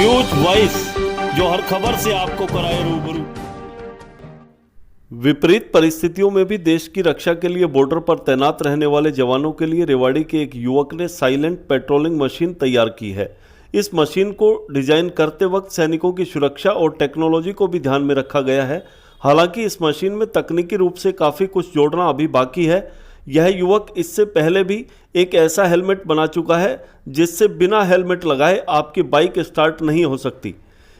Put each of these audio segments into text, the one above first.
News voice, जो हर खबर से आपको कराए रूबरू। विपरीत परिस्थितियों में भी देश की रक्षा के लिए बॉर्डर पर तैनात रहने वाले जवानों के लिए रेवाड़ी के एक युवक ने साइलेंट पेट्रोलिंग मशीन तैयार की है। इस मशीन को डिजाइन करते वक्त सैनिकों की सुरक्षा और टेक्नोलॉजी को भी ध्यान में रखा गया है। हालांकि इस मशीन में तकनीकी रूप से काफ़ी कुछ जोड़ना अभी बाकी है। यह युवक इससे पहले भी एक ऐसा हेलमेट बना चुका है जिससे बिना हेलमेट लगाए आपकी बाइक स्टार्ट नहीं हो सकती।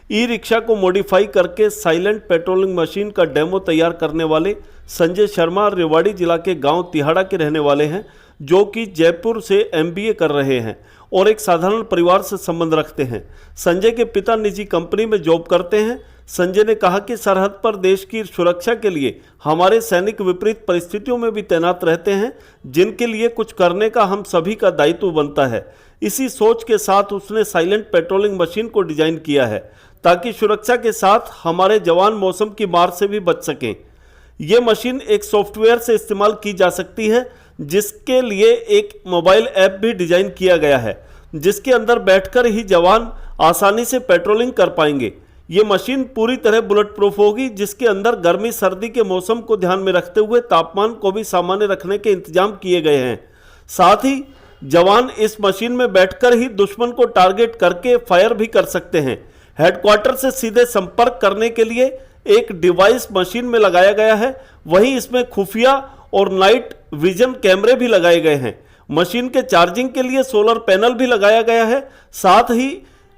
ई रिक्शा को मॉडिफाई करके साइलेंट पेट्रोलिंग मशीन का डेमो तैयार करने वाले संजय शर्मा रेवाड़ी जिला के गांव तिहाड़ा के रहने वाले हैं, जो कि जयपुर से MBA कर रहे हैं और एक साधारण परिवार से संबंध रखते हैं। संजय के पिता निजी कंपनी में जॉब करते हैं। संजय ने कहा कि सरहद पर देश की सुरक्षा के लिए हमारे सैनिक विपरीत परिस्थितियों में भी तैनात रहते हैं, जिनके लिए कुछ करने का हम सभी का दायित्व बनता है। इसी सोच के साथ उसने साइलेंट पेट्रोलिंग मशीन को डिजाइन किया है ताकि सुरक्षा के साथ हमारे जवान मौसम की मार से भी बच सकें। ये मशीन एक सॉफ्टवेयर से इस्तेमाल की जा सकती है, जिसके लिए एक मोबाइल ऐप भी डिजाइन किया गया है, जिसके अंदर बैठकर ही जवान आसानी से पेट्रोलिंग कर पाएंगे। ये मशीन पूरी तरह बुलेट प्रूफ होगी, जिसके अंदर गर्मी सर्दी के मौसम को ध्यान में रखते हुए तापमान को भी सामान्य रखने के इंतजाम किए गए हैं। साथ ही जवान इस मशीन में बैठकर ही दुश्मन को टारगेट करके फायर भी कर सकते हैं। हेडक्वार्टर से सीधे संपर्क करने के लिए एक डिवाइस मशीन में लगाया गया है। वहीं इसमें खुफिया और नाइट विजन कैमरे भी लगाए गए हैं। मशीन के चार्जिंग के लिए सोलर पैनल भी लगाया गया है। साथ ही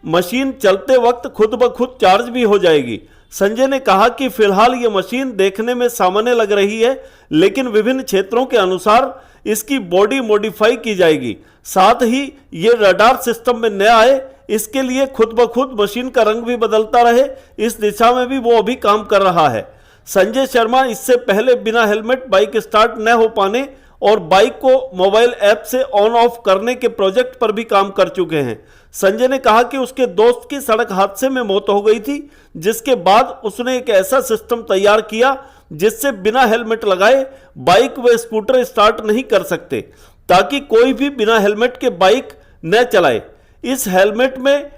मशीन चलते वक्त खुद ब खुद चार्ज भी हो जाएगी। संजय ने कहा कि फिलहाल ये मशीन देखने में सामान्य लग रही है, लेकिन विभिन्न क्षेत्रों के अनुसार इसकी बॉडी मॉडिफाई की जाएगी। साथ ही ये रडार सिस्टम में न आए, इसके लिए खुद ब खुद मशीन का रंग भी बदलता रहे, इस दिशा में भी वो अभी काम कर रहा है। संजय शर्मा इससे पहले बिना हेलमेट बाइक स्टार्ट न हो पाने और बाइक को मोबाइल ऐप से ऑन ऑफ करने के प्रोजेक्ट पर भी काम कर चुके हैं। संजय ने कहा कि उसके दोस्त की सड़क हादसे में मौत हो गई थी, जिसके बाद उसने एक ऐसा सिस्टम तैयार किया जिससे बिना हेलमेट लगाए बाइक व स्कूटर स्टार्ट नहीं कर सकते, ताकि कोई भी बिना हेलमेट के बाइक न चलाए। इस हेलमेट में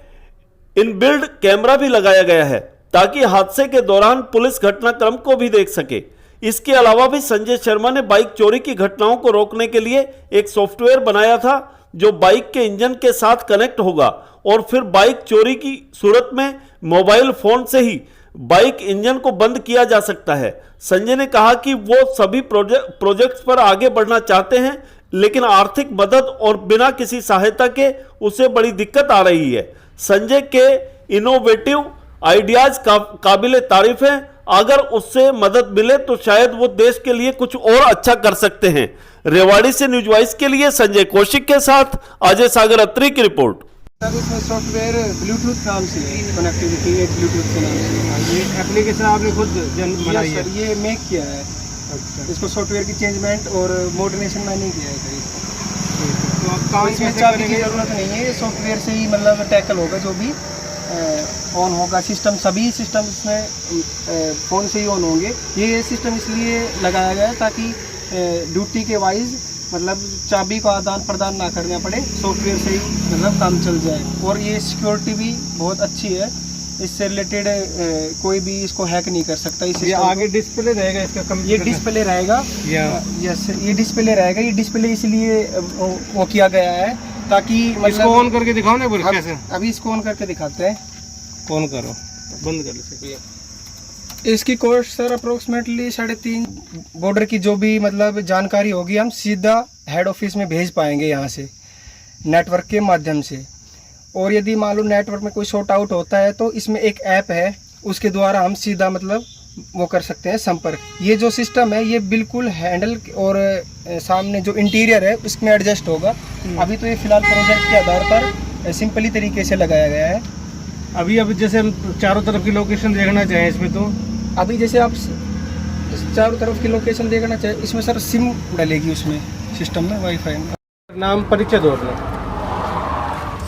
इनबिल्ड कैमरा भी लगाया गया है ताकि हादसे के दौरान पुलिस घटनाक्रम को भी देख सके। इसके अलावा भी संजय शर्मा ने बाइक चोरी की घटनाओं को रोकने के लिए एक सॉफ्टवेयर बनाया था, जो बाइक के इंजन के साथ कनेक्ट होगा और फिर बाइक चोरी की सूरत में मोबाइल फोन से ही बाइक इंजन को बंद किया जा सकता है। संजय ने कहा कि वो सभी प्रोजेक्ट्स पर आगे बढ़ना चाहते हैं, लेकिन आर्थिक मदद और बिना किसी सहायता के उसे बड़ी दिक्कत आ रही है। संजय के इनोवेटिव आइडियाज काबिले तारीफ हैं। अगर उससे मदद मिले तो शायद वो देश के लिए कुछ और अच्छा कर सकते हैं। रेवाड़ी से न्यूज वॉइस के लिए संजय कौशिक के साथ अजय सागर अत्री की रिपोर्ट। सर इसमें सॉफ्टवेयर ब्लूटूथ नाम से कनेक्टिविटी है, ब्लूटूथ के नाम से। ये एप्लीकेशन आपने खुद बनाई है? सर ये मेक किया है। अच्छा। इसको सॉफ्टवेयर की चेंजमेंट और मॉडर्नेशन मैंने नहीं किया है सर इसको। तो आप कहाँ इसमें चाबी की जरूरत नहीं है, सॉफ्टवेयर से ही मतलब टैकल होगा, जो भी ऑन होगा सिस्टम, सभी सिस्टम इसमें फ़ोन से ही ऑन होंगे। ये सिस्टम इसलिए लगाया गया है ताकि ड्यूटी के वाइज मतलब चाबी को आदान प्रदान ना करना पड़े, सॉफ्टवेयर से ही मतलब काम चल जाए। और ये सिक्योरिटी भी बहुत अच्छी है, इससे रिलेटेड कोई भी इसको हैक नहीं कर सकता। इसे आगे डिस्प्ले रहेगा इसका, ये डिस्प्ले रहेगा, यस ये डिस्प्ले रहेगा। ये डिस्प्ले इसलिए वो किया गया है ताकि इसको ऑन करके दिखाओ ना कैसे। अभी इसको ऑन करके दिखाते हैं। ऑन करो, बंद कर लो। इसकी कॉस्ट सर अप्रोक्सीमेटली 3.5। बॉर्डर की जो भी मतलब जानकारी होगी हम सीधा हेड ऑफिस में भेज पाएंगे यहाँ से नेटवर्क के माध्यम से। और यदि मान लो नेटवर्क में कोई शॉर्ट आउट होता है तो इसमें एक ऐप है, उसके द्वारा हम सीधा मतलब वो कर सकते हैं संपर्क। ये जो सिस्टम है ये बिल्कुल हैंडल और सामने जो इंटीरियर है उसमें एडजस्ट होगा। अभी तो ये फिलहाल प्रोजेक्ट के आधार पर सिंपली तरीके से लगाया गया है। अभी जैसे हम चारों तरफ की लोकेशन देखना चाहें इसमें, तो अभी जैसे आप चारों तरफ की लोकेशन देखना चाहें, इसमें सर सिम डलेगी उसमें सिस्टम में, वाईफाई में। नाम परिचय दो अपना,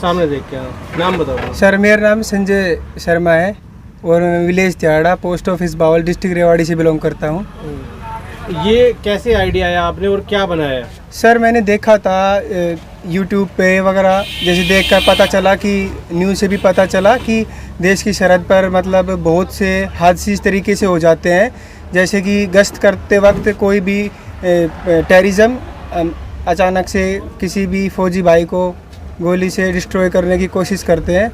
सामने देख के नाम बताओ। सर मेरा नाम संजय शर्मा है और village Tihara, post office Bawal, district Rewari से बिलोंग करता हूँ। ये कैसे आइडिया आया आपने और क्या बनाया? सर मैंने देखा था यूट्यूब पे वगैरह, जैसे देखकर पता चला कि न्यूज़ से भी पता चला कि देश की सरहद पर मतलब बहुत से हादसे इस तरीके से हो जाते हैं, जैसे कि गश्त करते वक्त कोई भी टेररिज्म अचानक से किसी भी फौजी भाई को गोली से डिस्ट्रॉय करने की कोशिश करते हैं।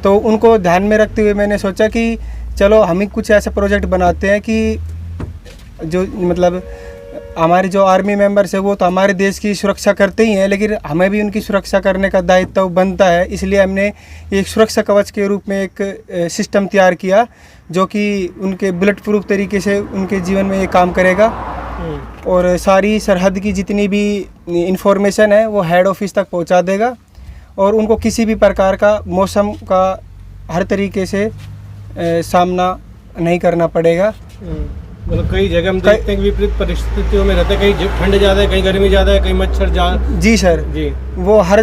तो उनको ध्यान में रखते हुए मैंने सोचा कि चलो हम ही कुछ ऐसा प्रोजेक्ट बनाते हैं कि जो मतलब हमारे जो आर्मी मेंबर्स है वो तो हमारे देश की सुरक्षा करते ही हैं, लेकिन हमें भी उनकी सुरक्षा करने का दायित्व बनता है। इसलिए हमने एक सुरक्षा कवच के रूप में एक सिस्टम तैयार किया जो कि उनके बुलेट प्रूफ तरीके से उनके जीवन में ये काम करेगा और सारी सरहद की जितनी भी इंफॉर्मेशन है वो हेड ऑफिस तक पहुंचा देगा और उनको किसी भी प्रकार का मौसम का हर तरीके से सामना नहीं करना पड़ेगा। मतलब कई जगह हम देखते हैं कि विपरीत परिस्थितियों में रहते हैं, कहीं ठंड ज़्यादा है, कहीं गर्मी ज़्यादा है, कहीं मच्छर ज़्यादा। जी सर जी, वो हर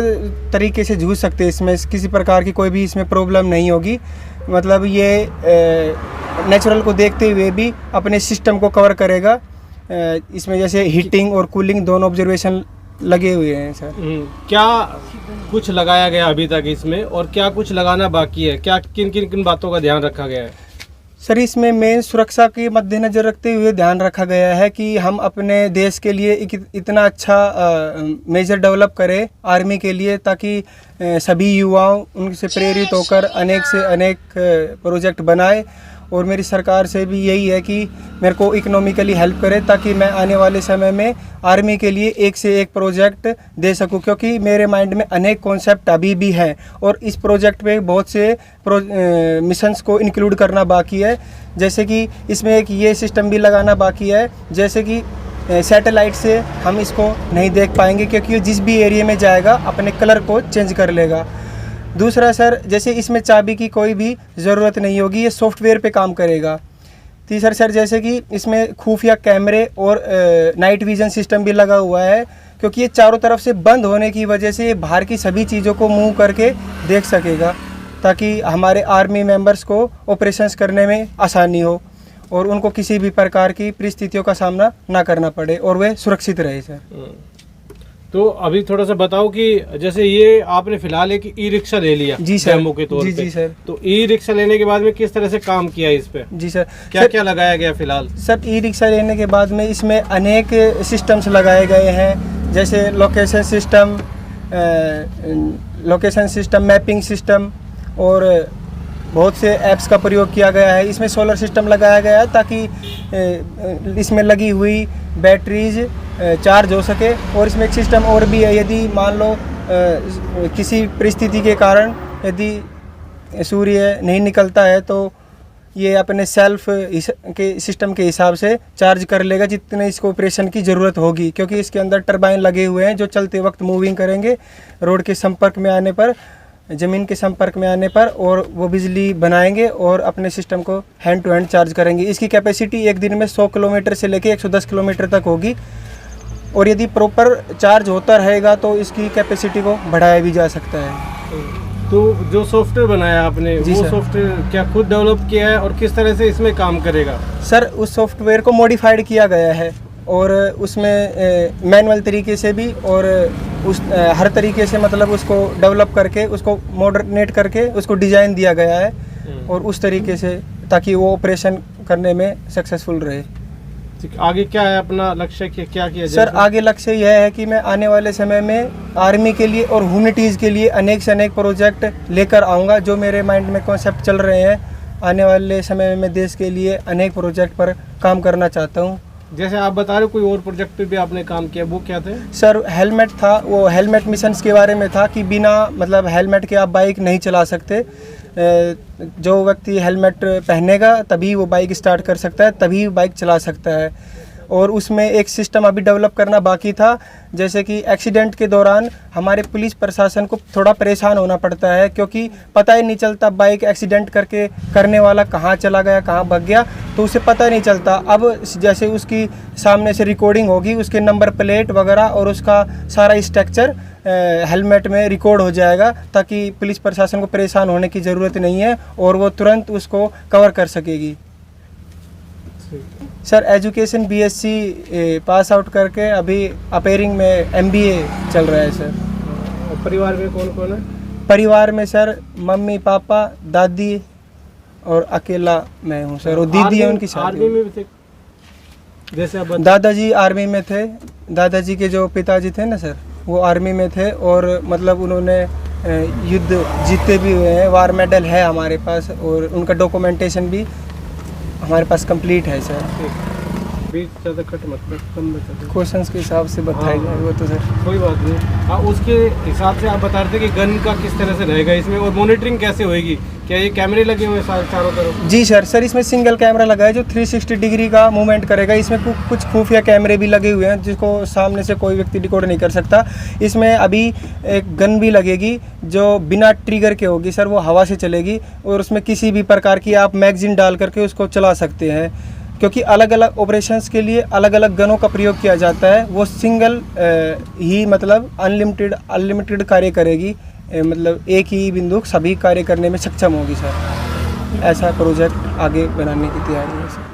तरीके से जूझ सकते हैं, इसमें किसी प्रकार की कोई भी इसमें प्रॉब्लम नहीं होगी। मतलब ये नेचुरल को देखते हुए भी अपने सिस्टम को कवर करेगा। इसमें जैसे हीटिंग और कूलिंग दोनों ऑब्जर्वेशन लगे हुए हैं सर। क्या कुछ लगाया गया अभी तक इसमें और क्या कुछ लगाना बाकी है? क्या किन किन किन बातों का ध्यान रखा गया है? सर इसमें मेन सुरक्षा के मद्देनज़र रखते हुए ध्यान रखा गया है कि हम अपने देश के लिए इतना अच्छा मेजर डेवलप करें आर्मी के लिए, ताकि सभी युवाओं उनसे प्रेरित होकर अनेक से अनेक प्रोजेक्ट बनाए। और मेरी सरकार से भी यही है कि मेरे को इकोनॉमिकली हेल्प करे ताकि मैं आने वाले समय में आर्मी के लिए एक से एक प्रोजेक्ट दे सकूं, क्योंकि मेरे माइंड में अनेक कॉन्सेप्ट अभी भी हैं और इस प्रोजेक्ट पे बहुत से मिशंस को इंक्लूड करना बाकी है। जैसे कि इसमें एक ये सिस्टम भी लगाना बाकी है, जैसे कि सैटेलाइट से हम इसको नहीं देख पाएंगे क्योंकि जिस भी एरिया में जाएगा अपने कलर को चेंज कर लेगा। दूसरा सर, जैसे इसमें चाबी की कोई भी ज़रूरत नहीं होगी, ये सॉफ्टवेयर पे काम करेगा। तीसरा सर, जैसे कि इसमें खुफिया कैमरे और नाइट विज़न सिस्टम भी लगा हुआ है, क्योंकि ये चारों तरफ से बंद होने की वजह से ये बाहर की सभी चीज़ों को मूव करके देख सकेगा, ताकि हमारे आर्मी मेंबर्स को ऑपरेशंस करने में आसानी हो और उनको किसी भी प्रकार की परिस्थितियों का सामना ना करना पड़े और वे सुरक्षित रहे सर। तो अभी थोड़ा सा बताओ कि जैसे ये आपने फिलहाल एक ई रिक्शा ले लिया जी सर, डेमो के तौर पे। जी सर। तो ई रिक्शा लेने के बाद में किस तरह से काम किया इस पे? जी सर, क्या क्या लगाया गया फिलहाल? सर ई रिक्शा लेने के बाद में इसमें अनेक सिस्टम्स लगाए गए हैं, जैसे लोकेशन सिस्टम, मैपिंग सिस्टम और बहुत से ऐप्स का प्रयोग किया गया है। इसमें सोलर सिस्टम लगाया गया है ताकि इसमें लगी हुई बैटरीज चार्ज हो सके। और इसमें एक सिस्टम और भी है, यदि मान लो किसी परिस्थिति के कारण यदि सूर्य नहीं निकलता है तो ये अपने सेल्फ के सिस्टम के हिसाब से चार्ज कर लेगा जितने इसको ऑपरेशन की ज़रूरत होगी, क्योंकि इसके अंदर टरबाइन लगे हुए हैं जो चलते वक्त मूविंग करेंगे रोड के संपर्क में आने पर, ज़मीन के संपर्क में आने पर, और वो बिजली बनाएंगे और अपने सिस्टम को हैंड टू हैंड चार्ज करेंगे। इसकी कैपेसिटी एक दिन में 100 किलोमीटर से लेकर 110 किलोमीटर तक होगी और यदि प्रॉपर चार्ज होता रहेगा तो इसकी कैपेसिटी को बढ़ाया भी जा सकता है। तो जो सॉफ्टवेयर बनाया आपने, वो सॉफ्टवेयर क्या खुद डेवलप किया है और किस तरह से इसमें काम करेगा? सर उस सॉफ्टवेयर को मॉडिफाइड किया गया है और उसमें मैनुअल तरीके से भी और उस हर तरीके से मतलब उसको डेवलप करके उसको मॉडर्नेट करके उसको डिज़ाइन दिया गया है और उस तरीके से ताकि वो ऑपरेशन करने में सक्सेसफुल रहे। आगे क्या है अपना लक्ष्य, क्या किया जाए? सर आगे लक्ष्य यह है कि मैं आने वाले समय में आर्मी के लिए और ह्यूमैनिटीज़ के लिए अनेक से अनेक प्रोजेक्ट लेकर आऊँगा। जो मेरे माइंड में कॉन्सेप्ट चल रहे हैं, आने वाले समय में मैं देश के लिए अनेक प्रोजेक्ट पर काम करना चाहता हूँ। जैसे आप बता रहे हो कोई और प्रोजेक्ट पे भी आपने काम किया, वो क्या थे? सर हेलमेट था, वो हेलमेट मिशंस के बारे में था कि बिना मतलब हेलमेट के आप बाइक नहीं चला सकते। जो व्यक्ति हेलमेट पहनेगा तभी वो बाइक स्टार्ट कर सकता है, तभी बाइक चला सकता है। और उसमें एक सिस्टम अभी डेवलप करना बाकी था, जैसे कि एक्सीडेंट के दौरान हमारे पुलिस प्रशासन को थोड़ा परेशान होना पड़ता है क्योंकि पता ही नहीं चलता बाइक एक्सीडेंट करने वाला कहाँ चला गया, कहाँ भाग गया, तो उसे पता नहीं चलता। अब जैसे उसकी सामने से रिकॉर्डिंग होगी, उसके नंबर प्लेट वगैरह और उसका सारा स्ट्रक्चर हेलमेट में रिकॉर्ड हो जाएगा ताकि पुलिस प्रशासन को परेशान होने की ज़रूरत नहीं है और वो तुरंत उसको कवर कर सकेगी। Sir education BSc pass out करके अभी अपेयरिंग में एमबीए चल रहा है सर। और परिवार में कौन कौन है? परिवार में सर मम्मी पापा दादी और अकेला मैं हूँ सर, और दीदी है उनकी शादी आर्मी में भी थे जैसे अब दादाजी आर्मी में थे। दादाजी के जो पिताजी थे ना सर, वो आर्मी में थे और मतलब उन्होंने युद्ध जीते भी हुए हैं, वार मेडल है हमारे पास और उनका डॉक्यूमेंटेशन भी हमारे पास कंप्लीट है सर। बीच ज़्यादा कट मत कर, कम बता दो। क्वेश्चंस के हिसाब से बताएगा हाँ। वो तो सर। कोई बात नहीं। हाँ, उसके हिसाब से आप बता रहे थे कि गन का किस तरह से रहेगा इसमें और मॉनिटरिंग कैसे होएगी? क्या ये कैमरे लगे हुए हैं चारों तरफ? जी सर इसमें सिंगल कैमरा लगा है जो 360 डिग्री का मूवमेंट करेगा। इसमें कुछ खुफिया कैमरे भी लगे हुए हैं जिसको सामने से कोई व्यक्ति रिकॉर्ड नहीं कर सकता। इसमें अभी एक गन भी लगेगी जो बिना ट्रिगर के होगी सर, वो हवा से चलेगी और उसमें किसी भी प्रकार की आप मैगजीन डाल करके उसको चला सकते हैं, क्योंकि अलग अलग ऑपरेशंस के लिए अलग अलग गनों का प्रयोग किया जाता है। वो सिंगल ही मतलब अनलिमिटेड कार्य करेगी, मतलब एक ही बिंदु सभी कार्य करने में सक्षम होगी सर। ऐसा प्रोजेक्ट आगे बनाने की तैयारी है सर।